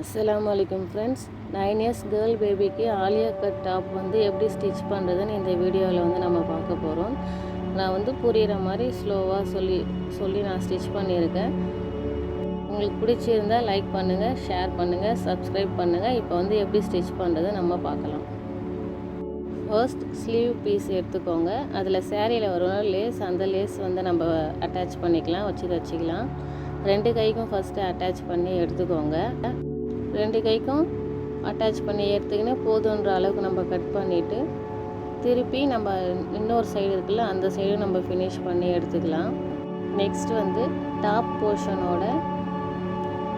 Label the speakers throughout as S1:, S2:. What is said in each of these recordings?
S1: அஸ்ஸலாமு அலைக்கும் friends. 9 years girl பேபிக்கு ஆலியா கட் டாப் எப்படி ஸ்டிச் பண்ணுறதுன்னு இந்த வீடியோவில் நம்ம பார்க்க போகிறோம். நான் புரிகிற மாதிரி ஸ்லோவாக சொல்லி நான் ஸ்டிச் பண்ணியிருக்கேன். உங்களுக்கு பிடிச்சிருந்தால் லைக் பண்ணுங்கள், ஷேர் பண்ணுங்கள், சப்ஸ்கிரைப் பண்ணுங்கள். இப்போ எப்படி ஸ்டிச் பண்ணுறது நம்ம பார்க்கலாம். ஃபர்ஸ்ட் ஸ்லீவ் பீஸ் எடுத்துக்கோங்க. அதில் சேரீயில் வரும் லேஸ், அந்த லேஸ் நம்ம அட்டாச் பண்ணிக்கலாம், வச்சுக்கலாம். 2 கைக்கும் ஃபஸ்ட்டு அட்டாச் பண்ணி எடுத்துக்கோங்க. 2 கைக்கும் அட்டாச் பண்ணி எடுத்துக்கின்னு போதுன்ற அளவுக்கு நம்ம கட் பண்ணிவிட்டு திருப்பி நம்ம இன்னொரு சைடு இருக்குல்ல, அந்த சைடு நம்ம ஃபினிஷ் பண்ணி எடுத்துக்கலாம். நெக்ஸ்ட் டாப் போர்ஷனோட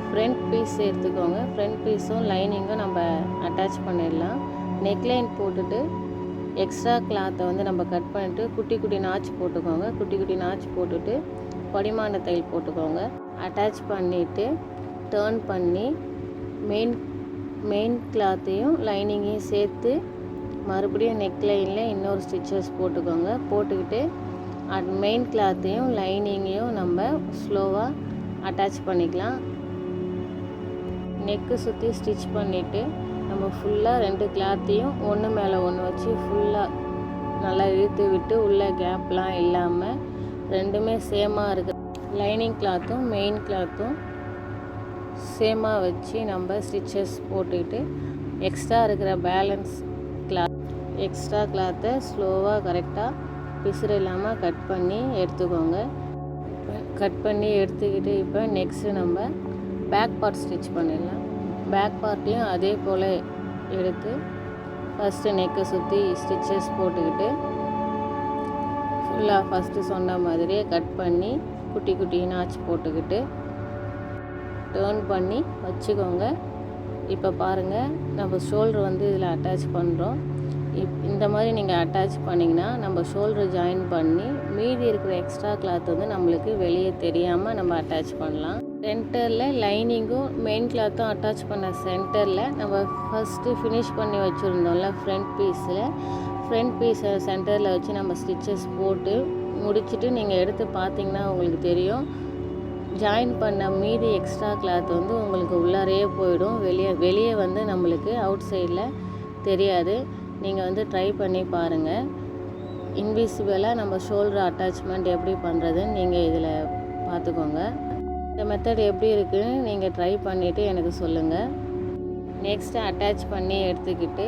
S1: ஃப்ரண்ட் பீஸ் எடுத்துக்கோங்க. ஃப்ரண்ட் பீஸும் லைனிங்கும் நம்ம அட்டாச் பண்ணிடலாம். நெக்லைன் போட்டுட்டு எக்ஸ்ட்ரா கிளாத்தை நம்ம கட் பண்ணிவிட்டு குட்டி குட்டி நாச் போட்டுக்கோங்க. குட்டி குட்டி நாச் போட்டுட்டு படிமான தையல் போட்டுக்கோங்க. அட்டாச் பண்ணிவிட்டு டேர்ன் பண்ணி மெயின் கிளாத்தையும் லைனிங்கையும் சேர்த்து மறுபடியும் நெக்லைனில் இன்னொரு ஸ்டிச்சஸ் போட்டுக்கோங்க. போட்டுக்கிட்டு மெயின் கிளாத்தையும் லைனிங்கையும் நம்ம ஸ்லோவாக அட்டாச் பண்ணிக்கலாம். நெக்கு சுற்றி ஸ்டிச் பண்ணிவிட்டு நம்ம ஃபுல்லாக 2 கிளாத்தையும் ஒன்று மேலே ஒன்று வச்சு ஃபுல்லாக நல்லா இழுத்து விட்டு உள்ள கேப்லாம் இல்லாமல் ரெண்டுமே சேமாக இருக்குது. லைனிங் கிளாத்தும் மெயின் கிளாத்தும் சேமாக வச்சு நம்ம ஸ்டிச்சஸ் போட்டுக்கிட்டு எக்ஸ்ட்ரா இருக்கிற பேலன்ஸ் எக்ஸ்ட்ரா கிளாத்தை ஸ்லோவாக கரெக்டாக பிசுறு இல்லாமல் கட் பண்ணி எடுத்துக்கோங்க. கட் பண்ணி எடுத்துக்கிட்டு இப்போ நெக்ஸ்ட்டு நம்ம பேக் பார்ட் ஸ்டிச் பண்ணிடலாம். பேக் பார்ட்டையும் அதே போல் எடுத்து ஃபஸ்ட்டு நெக்கை சுற்றி ஸ்டிச்சஸ் போட்டுக்கிட்டு ஃபுல்லாக ஃபஸ்ட்டு சொன்ன மாதிரியே கட் பண்ணி குட்டி குட்டி நாச் போட்டுக்கிட்டு டேர்ன் பண்ணி வச்சுக்கோங்க. இப்போ பாருங்கள், நம்ம ஷோல்டர் இதில் அட்டாச் பண்ணுறோம். இந்த மாதிரி நீங்கள் அட்டாச் பண்ணிங்கன்னா நம்ம ஷோல்டர் ஜாயின் பண்ணி மீதி இருக்கிற எக்ஸ்ட்ரா கிளாத் நம்மளுக்கு வெளியே தெரியாமல் நம்ம அட்டாச் பண்ணலாம். சென்டரில் லைனிங்கும் மெயின் கிளாத்தும் அட்டாச் பண்ண சென்டரில் நம்ம ஃபஸ்ட்டு ஃபினிஷ் பண்ணி வச்சுருந்தோம்ல ஃப்ரண்ட் பீஸை சென்டரில் வச்சு நம்ம ஸ்டிச்சஸ் போட்டு முடிச்சுட்டு நீங்கள் எடுத்து பார்த்தீங்கன்னா உங்களுக்கு தெரியும், ஜாயின் பண்ண மீதி எக்ஸ்ட்ரா கிளாத் உங்களுக்கு உள்ளாரையே போயிடும். வெளியே நம்மளுக்கு அவுட் சைடில் தெரியாது. நீங்கள் ட்ரை பண்ணி பாருங்கள். இன்விசிபிளாக நம்ம ஷோல்டர் அட்டாச்மெண்ட் எப்படி பண்ணுறதுன்னு நீங்கள் இதில் பார்த்துக்கோங்க. இந்த மெத்தட் எப்படி இருக்குதுன்னு நீங்கள் ட்ரை பண்ணிவிட்டு எனக்கு சொல்லுங்கள். நெக்ஸ்ட்டு அட்டாச் பண்ணி எடுத்துக்கிட்டு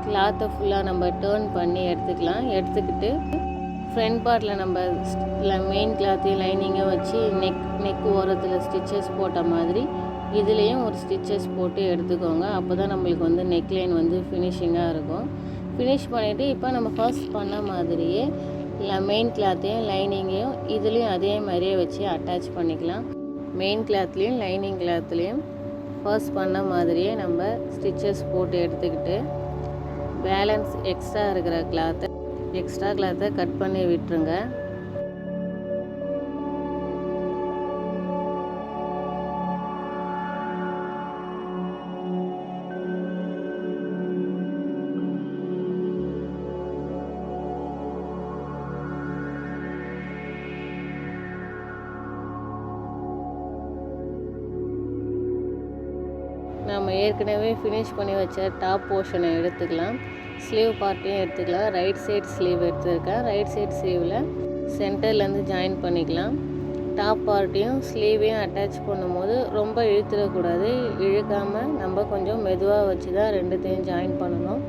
S1: கிளாத்தை ஃபுல்லாக நம்ம டேர்ன் பண்ணி எடுத்துக்கிட்டு ஃப்ரண்ட் பார்ட்டில் நம்ம மெயின் கிளாத்தையும் லைனிங்கும் வச்சு நெக் ஓரத்தில் ஸ்டிச்சஸ் போட்ட மாதிரி இதுலேயும் ஒரு ஸ்டிச்சஸ் போட்டு எடுத்துக்கோங்க. அப்போ தான் நம்மளுக்கு நெக்லைன் ஃபினிஷிங்காக இருக்கும். ஃபினிஷ் பண்ணிவிட்டு இப்போ நம்ம ஃபர்ஸ்ட் பண்ண மாதிரியே மெயின் கிளாத்தையும் லைனிங்கையும் இதுலேயும் அதே மாதிரியே வச்சு அட்டாச் பண்ணிக்கலாம். மெயின் கிளாத்லேயும் லைனிங் கிளாத்லேயும் ஃபர்ஸ்ட் பண்ண மாதிரியே நம்ம ஸ்டிச்சஸ் போட்டு எடுத்துக்கிட்டு பேலன்ஸ் எக்ஸ்ட்ரா இருக்கிற கிளாத்தை கட் பண்ணி விட்டுருங்க. நம்ம ஏற்கனவே ஃபினிஷ் பண்ணி வச்ச டாப் போர்ஷனை எடுத்துக்கலாம். ஸ்லீவ் பார்ட்டையும் எடுத்துக்கலாம். ரைட் சைட் ஸ்லீவ் எடுத்துருக்கேன். ரைட் சைட் ஸ்லீவில் சென்டர்லேருந்து ஜாயின் பண்ணிக்கலாம். டாப் பார்ட்டையும் ஸ்லீவையும் அட்டாச் பண்ணும்போது ரொம்ப இழுத்துடக்கூடாது. இழுக்காமல் நம்ம கொஞ்சம் மெதுவாக வச்சு தான் ரெண்டுத்தையும் ஜாயின் பண்ணணும்.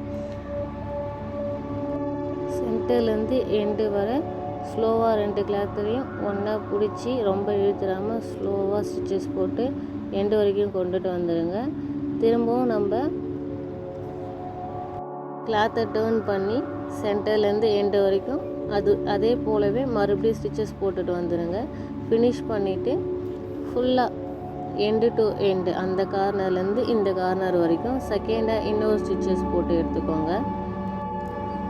S1: சென்டர்லேருந்து எண்டு வர ஸ்லோவாக 2 கிளாத்துலையும் ஒன்றா பிடிச்சி ரொம்ப இழுத்துடாமல் ஸ்லோவாக ஸ்டிச்சஸ் போட்டு எண்டு வரைக்கும் கொண்டுட்டு வந்துடுங்க. திரும்பவும் நம்ம கிளாத்தை டேர்ன் பண்ணி சென்டர்லேருந்து எண்டு வரைக்கும் அதே போலவே மறுபடியும் ஸ்டிச்சஸ் போட்டுட்டு வந்துடுங்க. ஃபினிஷ் பண்ணிவிட்டு ஃபுல்லாக எண்டு டு எண்டு அந்த கார்னர்லேருந்து இந்த கார்னர் வரைக்கும் செகண்டாக இன்னொரு ஸ்டிச்சஸ் போட்டு எடுத்துக்கோங்க.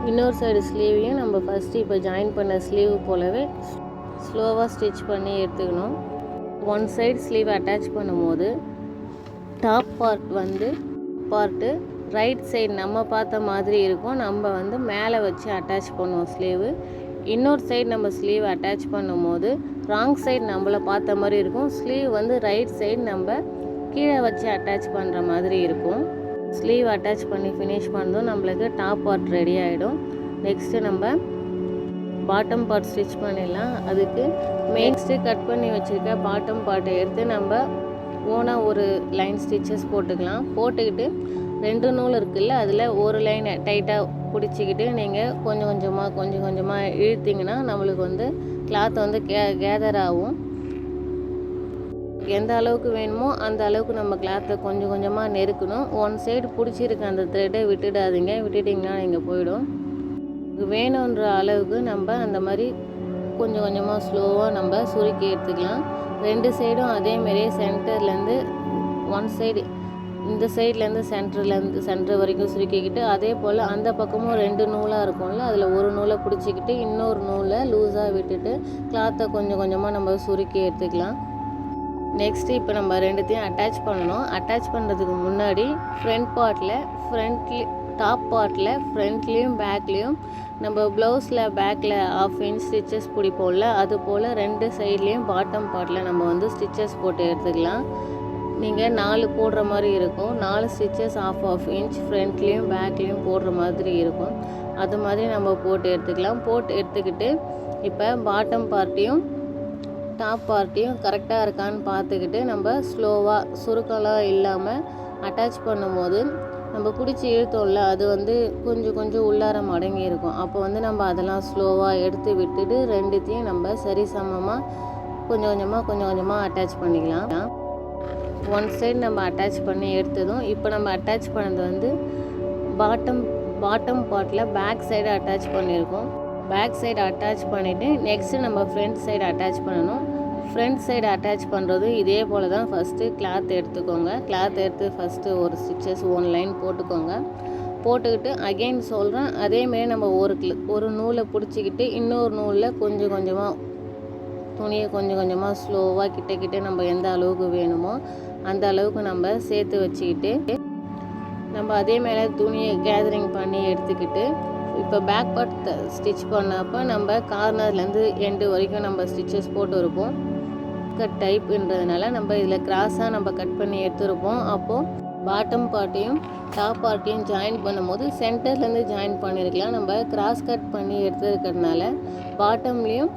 S1: இன்னொரு சைடு ஸ்லீவையும் நம்ம ஃபஸ்ட்டு இப்போ ஜாயின் பண்ண ஸ்லீவ் போலவே ஸ்லோவாக ஸ்டிச் பண்ணி எடுத்துக்கணும். ஒன் சைடு ஸ்லீவ் அட்டாச் பண்ணும்போது டாப் பார்ட்டு ரைட் சைடு நம்ம பார்த்த மாதிரி இருக்கும். நம்ம மேலே வச்சு அட்டாச் பண்ணுவோம் ஸ்லீவு. இன்னொரு சைடு நம்ம ஸ்லீவ் அட்டாச் பண்ணும்போது ராங் சைடு நம்மளை பார்த்த மாதிரி இருக்கும். ஸ்லீவ் ரைட் சைடு நம்ம கீழே வச்சு அட்டாச் பண்ணுற மாதிரி இருக்கும். ஸ்லீவ் அட்டாச் பண்ணி ஃபினிஷ் பண்ணதும் நம்மளுக்கு டாப் பார்ட் ரெடி ஆகிடும். நெக்ஸ்ட்டு நம்ம பாட்டம் பார்ட் ஸ்டிச் பண்ணிடலாம். அதுக்கு நெக்ஸ்ட்டு கட் பண்ணி வச்சுருக்க பாட்டம் பார்ட்டை எடுத்து நம்ம ஓனாக ஒரு லைன் ஸ்டிச்சஸ் போட்டுக்கலாம். போட்டுக்கிட்டு 2 நூல் இருக்குல்ல, அதில் ஒரு லைனை டைட்டாக பிடிச்சிக்கிட்டு நீங்கள் கொஞ்சம் கொஞ்சமாக இழுத்திங்கன்னா நம்மளுக்கு வந்து கிளாத் வந்து கேதர் ஆகும். எந்த அளவுக்கு வேணுமோ அந்த அளவுக்கு நம்ம கிளாத்தை கொஞ்சம் கொஞ்சமாக நெருக்கணும். ஒன் சைடு பிடிச்சிருக்க அந்த த்ரெட்டை விட்டுடாதீங்க, விட்டுட்டிங்கன்னா நீங்கள் போயிடும். வேணுன்ற அளவுக்கு நம்ம அந்த மாதிரி கொஞ்சம் கொஞ்சமாக ஸ்லோவாக நம்ம சுருக்கி எடுத்துக்கலாம். 2 சைடும் அதேமாரியே சென்டர்லேருந்து ஒன் சைடு இந்த சைட்லேருந்து சென்டர் வரைக்கும் சுருக்கிக்கிட்டு, அதே போல் அந்த பக்கமும் 2 நூலாக இருக்கும்ல, அதில் ஒரு நூலை பிடிச்சிக்கிட்டு இன்னொரு நூலை லூஸாக விட்டுட்டு கிளாத்தை கொஞ்சம் கொஞ்சமாக நம்ம சுருக்கி எடுத்துக்கலாம். நெக்ஸ்ட்டு இப்போ நம்ம 2த்தையும் அட்டாச் பண்ணணும். அட்டாச் பண்ணுறதுக்கு முன்னாடி டாப் பார்ட்டில் ஃப்ரண்ட்லேயும் பேக்லேயும் நம்ம ப்ளவுஸில் பேக்கில் 1/2 இன்ச் ஸ்டிச்சஸ் பிடிப்போம்ல, அது போல் 2 சைட்லேயும் பாட்டம் பார்ட்டில் நம்ம வந்து ஸ்டிச்சஸ் போட்டு எடுத்துக்கலாம். நீங்கள் 4 போடுற மாதிரி இருக்கும். 4 ஸ்டிச்சஸ் 1/2 இன்ச் ஃப்ரண்ட்லேயும் பேக்லேயும் போடுற மாதிரி இருக்கும். அது மாதிரி நம்ம போட்டு எடுத்துக்கலாம். போட்டு எடுத்துக்கிட்டு இப்போ பாட்டம் பார்ட்டையும் டாப் பார்ட்டையும் கரெக்டாக இருக்கான்னு பார்த்துக்கிட்டு நம்ம ஸ்லோவாக சுருக்கெல்லாம் இல்லாமல் அட்டாச் பண்ணும்போது நம்ம பிடிச்சி இழுத்தோம்ல, அது வந்து கொஞ்சம் உள்ளார மடங்கி இருக்கும். அப்போ வந்து நம்ம அதெல்லாம் ஸ்லோவாக எடுத்து விட்டுட்டு 2த்தையும் நம்ம சரிசமமாக கொஞ்சம் கொஞ்சமாக அட்டாச் பண்ணிக்கலாம். ஒன் சைடு நம்ம அட்டாச் பண்ணி எடுத்ததும் இப்போ நம்ம அட்டாச் பண்ணது வந்து பாட்டம் பார்ட்டில் பேக் சைடு அட்டாச் பண்ணியிருக்கோம். பேக் சைடு அட்டாச் பண்ணிவிட்டு நெக்ஸ்ட்டு நம்ம ஃப்ரண்ட் சைடு அட்டாச் பண்ணணும். ஃப்ரண்ட் சைடு அட்டாச் பண்ணுறது இதே போல் தான். ஃபஸ்ட்டு கிளாத் எடுத்துக்கோங்க. கிளாத் எடுத்து ஃபஸ்ட்டு ஒரு ஸ்டிச்சஸ் 1 லைன் போட்டுக்கோங்க. போட்டுக்கிட்டு அகெயின் சொல்கிறேன், அதேமாரி நம்ம ஒரு நூலை பிடிச்சிக்கிட்டு இன்னொரு நூலில் கொஞ்சமாக துணியை கொஞ்சமாக ஸ்லோவாக கிட்ட நம்ம எந்த அளவுக்கு வேணுமோ அந்த அளவுக்கு நம்ம சேர்த்து வச்சுக்கிட்டு நம்ம அதே மேலே துணியை கேதரிங் பண்ணி எடுத்துக்கிட்டு இப்போ பேக் பார்ட் ஸ்டிச் பண்ணப்போ நம்ம கார்னர்லேருந்து எண்டு வரைக்கும் நம்ம ஸ்டிச்சஸ் போட்டு இருப்போம். கட் டைப்ன்றதுனால நம்ம இதில் கிராஸாக நம்ம கட் பண்ணி எடுத்துருப்போம். அப்போது பாட்டம் பார்ட்டையும் டாப் பார்ட்டையும் ஜாயின் பண்ணும்போது சென்டர்லேருந்து ஜாயின் பண்ணியிருக்கலாம். நம்ம கிராஸ் கட் பண்ணி எடுத்துருக்கிறதுனால பாட்டம்லேயும்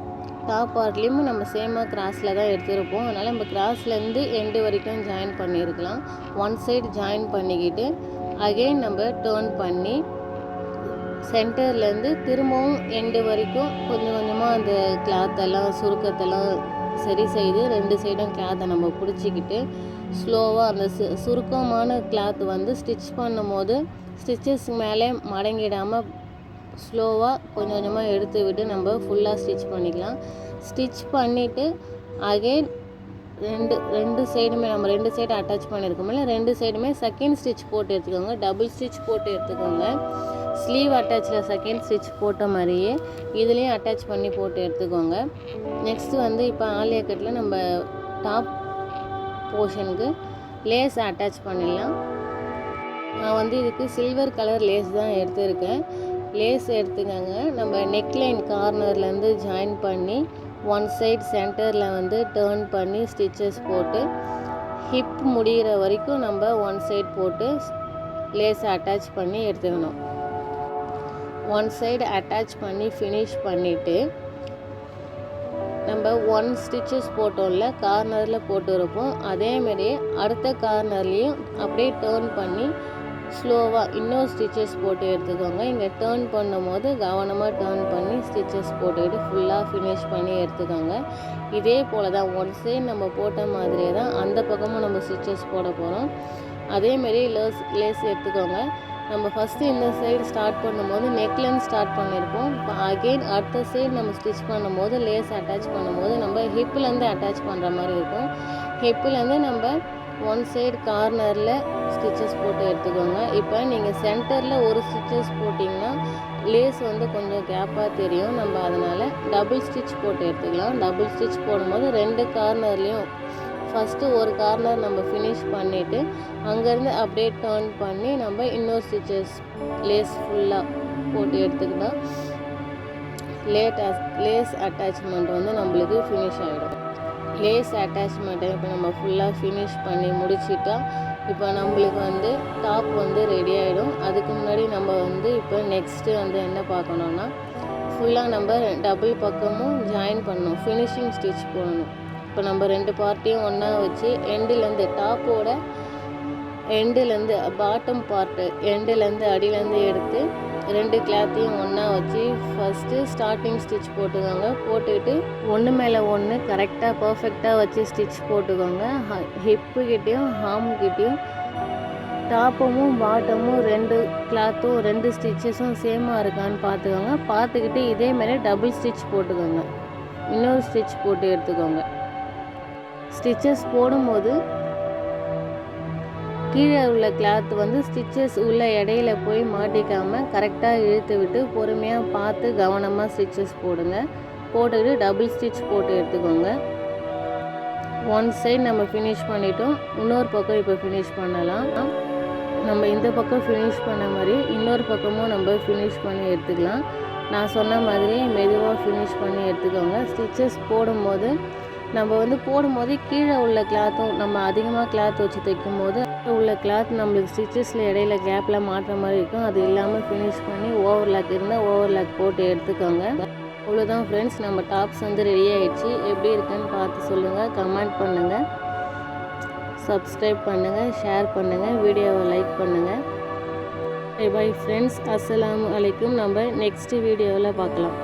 S1: டாப் பார்ட்லேயும் நம்ம சேமாக கிராஸில் தான் எடுத்துருப்போம். அதனால் நம்ம கிராஸ்லேருந்து எண்டு வரைக்கும் ஜாயின் பண்ணியிருக்கலாம். ஒன் சைடு ஜாயின் பண்ணிக்கிட்டு அகெயின் நம்ம டேர்ன் பண்ணி சென்டர்லேருந்து திரும்பவும் எண்டு வரைக்கும் கொஞ்சமாக அந்த கிளாத்தெல்லாம் சுருக்கத்தெல்லாம் சரி செய்து 2 சைடும் கிளாத்தை நம்ம பிடிச்சிக்கிட்டு ஸ்லோவாக அந்த சுருக்கமான கிளாத் வந்து ஸ்டிச் பண்ணும்போது ஸ்டிச்சஸ் மேலே மடங்கிடாமல் ஸ்லோவாக கொஞ்சமாக எடுத்து விட்டு நம்ம ஃபுல்லாக ஸ்டிச் பண்ணிக்கலாம். ஸ்டிச் பண்ணிவிட்டு அகெயின் ரெண்டு சைடுமே நம்ம 2 சைடு அட்டாச் பண்ணியிருக்கோம்ல, 2 சைடுமே செகண்ட் ஸ்டிச் போட்டு எடுத்துக்கோங்க. டபுள் ஸ்டிச் போட்டு எடுத்துக்கோங்க. ஸ்லீவ் அட்டாச்சில் செகண்ட் ஸ்டிச் போட்ட மாதிரியே இதுலேயும் அட்டாச் பண்ணி போட்டு எடுத்துக்கோங்க. நெக்ஸ்ட்டு வந்து இப்போ ஆலியா கட்டில் நம்ம டாப் போர்ஷனுக்கு லேஸ் அட்டாச் பண்ணிடலாம். நான் வந்து இதுக்கு சில்வர் கலர் லேஸ் தான் எடுத்துருக்கேன். லேஸ் எடுத்துக்கோங்க. நம்ம நெக்லைன் கார்னர்லேருந்து ஜாயின் பண்ணி ஒன் சைடு சென்டரில் வந்து டேர்ன் பண்ணி ஸ்டிச்சஸ் போட்டு ஹிப் முடிகிற வரைக்கும் நம்ம ஒன் சைடு போட்டு லேஸை அட்டாச் பண்ணி எடுத்துக்கணும். ஒன் சைடு அட்டாச் பண்ணி ஃபினிஷ் பண்ணிவிட்டு நம்ம 1 ஸ்டிச்சஸ் போட்டோம்ல, கார்னரில் போட்டுருப்போம். அதேமாரியே அடுத்த கார்னர்லேயும் அப்படியே டேர்ன் பண்ணி ஸ்லோவாக இன்னொரு ஸ்டிச்சஸ் போட்டு எடுத்துக்கோங்க. இங்கே டேர்ன் பண்ணும்போது கவனமாக டேர்ன் பண்ணி ஸ்டிச்சஸ் போட்டுக்கிட்டு ஃபுல்லாக ஃபினிஷ் பண்ணி எடுத்துக்கோங்க. இதே போல் தான் ஒன் சைடு நம்ம போட்ட மாதிரியே தான் அந்த பக்கமும் நம்ம ஸ்டிச்சஸ் போட போகிறோம். அதேமாரி லேஸ் எடுத்துக்கோங்க. நம்ம ஃபஸ்ட்டு இந்த சைடு ஸ்டார்ட் பண்ணும்போது நெக்லேருந்து ஸ்டார்ட் பண்ணியிருப்போம். இப்போ அகெயின் அடுத்த சைடு நம்ம ஸ்டிச் பண்ணும்போது லேஸ் அட்டாச் பண்ணும்போது நம்ம ஹிப்புலேருந்து அட்டாச் பண்ணுற மாதிரி இருக்கும். ஹிப்புலேருந்து நம்ம ஒன் சைடு கார்னரில் ஸ்டிச்சஸ் போட்டு எடுத்துக்கோங்க. இப்போ நீங்கள் சென்டரில் ஒரு ஸ்டிச்சஸ் போட்டிங்கன்னா லேஸ் வந்து கொஞ்சம் கேப்பாக தெரியும். நம்ம அதனால் டபுள் ஸ்டிச் போட்டு எடுத்துக்கலாம். டபுள் ஸ்டிச் போடும்போது 2 கார்னர்லேயும் ஃபஸ்ட்டு ஒரு கார்னர் நம்ம ஃபினிஷ் பண்ணிவிட்டு அங்கேருந்து அப்படியே டேர்ன் பண்ணி நம்ம இன்னொரு ஸ்டிச்சஸ் லேஸ் ஃபுல்லாக போட்டு எடுத்துக்கிட்டால் லேஸ் அட்டாச்மெண்ட் வந்து நம்மளுக்கு ஃபினிஷ் ஆகிடும். லேஸ் அட்டாச்மெண்ட்டை இப்போ நம்ம ஃபுல்லாக ஃபினிஷ் பண்ணி முடிச்சிட்டா இப்போ நம்மளுக்கு வந்து டாப் வந்து ரெடி ஆகிடும். அதுக்கு முன்னாடி நம்ம வந்து இப்போ நெக்ஸ்ட்டு வந்து என்ன பார்க்கணுன்னா, ஃபுல்லாக நம்ம டபுள் பக்கமும் ஜாயின் பண்ணணும், ஃபினிஷிங் ஸ்டிச் போடணும். இப்போ நம்ம 2 பார்ட்டையும் ஒன்றா வச்சு எண்டுலேருந்து டாப்போட எண்டுலேருந்து பாட்டம் பார்ட்டு எண்டுலேருந்து அடியிலேருந்து எடுத்து 2 கிளாத்தையும் ஒன்றா வச்சு ஃபஸ்ட்டு ஸ்டார்டிங் ஸ்டிச் போட்டுக்கோங்க. போட்டுக்கிட்டு ஒன்று மேலே ஒன்று கரெக்டாக பர்ஃபெக்டாக வச்சு ஸ்டிச் போட்டுக்கோங்க. ஹிப்புக்கிட்டேயும் ஹாம்கிட்டேயும் டாப்பமும் பாட்டமும் 2 கிளாத்தும் 2 ஸ்டிச்சஸும் சேமாக இருக்கான்னு பார்த்துக்கோங்க. பார்த்துக்கிட்டு இதேமாதிரி டபுள் ஸ்டிச் போட்டுக்கோங்க. இன்னொரு ஸ்டிச் போட்டு எடுத்துக்கோங்க. ஸ்டிச்சஸ் போடும்போது கீழே உள்ள கிளாத் வந்து ஸ்டிச்சஸ் உள்ள இடையில போய் மாட்டிக்காமல் கரெக்டாக இழுத்து விட்டு பொறுமையாக பார்த்து கவனமாக ஸ்டிச்சஸ் போடுங்க. போட்டுக்கிட்டு டபுள் ஸ்டிச் போட்டு எடுத்துக்கோங்க. ஒன் சைடு நம்ம ஃபினிஷ் பண்ணிட்டோம். இன்னொரு பக்கம் இப்போ ஃபினிஷ் பண்ணலாம். நம்ம இந்த பக்கம் ஃபினிஷ் பண்ண மாதிரி இன்னொரு பக்கமும் நம்ம ஃபினிஷ் பண்ணி எடுத்துக்கலாம். நான் சொன்ன மாதிரி மெதுவாக ஃபினிஷ் பண்ணி எடுத்துக்கோங்க. ஸ்டிச்சஸ் போடும்போது நம்ம வந்து கீழே உள்ள கிளாத்தும் நம்ம அதிகமாக கிளாத் வச்சு தைக்கும் போது உள்ள கிளாத் நம்மளுக்கு ஸ்டிச்சஸில் இடையில கேப்பில் மாட்டுற மாதிரி இருக்கும். அது இல்லாமல் ஃபினிஷ் பண்ணி ஓவர்லாக் இருந்தால் ஓவர்லாக் போட்டு எடுத்துக்கோங்க. அவ்வளோதான் ஃப்ரெண்ட்ஸ், நம்ம டாப்ஸ் வந்து ரெடி ஆகிடுச்சு. எப்படி இருக்குன்னு பார்த்து சொல்லுங்கள், கமெண்ட் பண்ணுங்கள், சப்ஸ்கிரைப் பண்ணுங்கள், ஷேர் பண்ணுங்கள், வீடியோவை லைக் பண்ணுங்கள். பை ஃப்ரெண்ட்ஸ், அஸ்ஸலாமு அலைக்கும். நம்ம நெக்ஸ்ட் வீடியோவில் பார்க்கலாம்.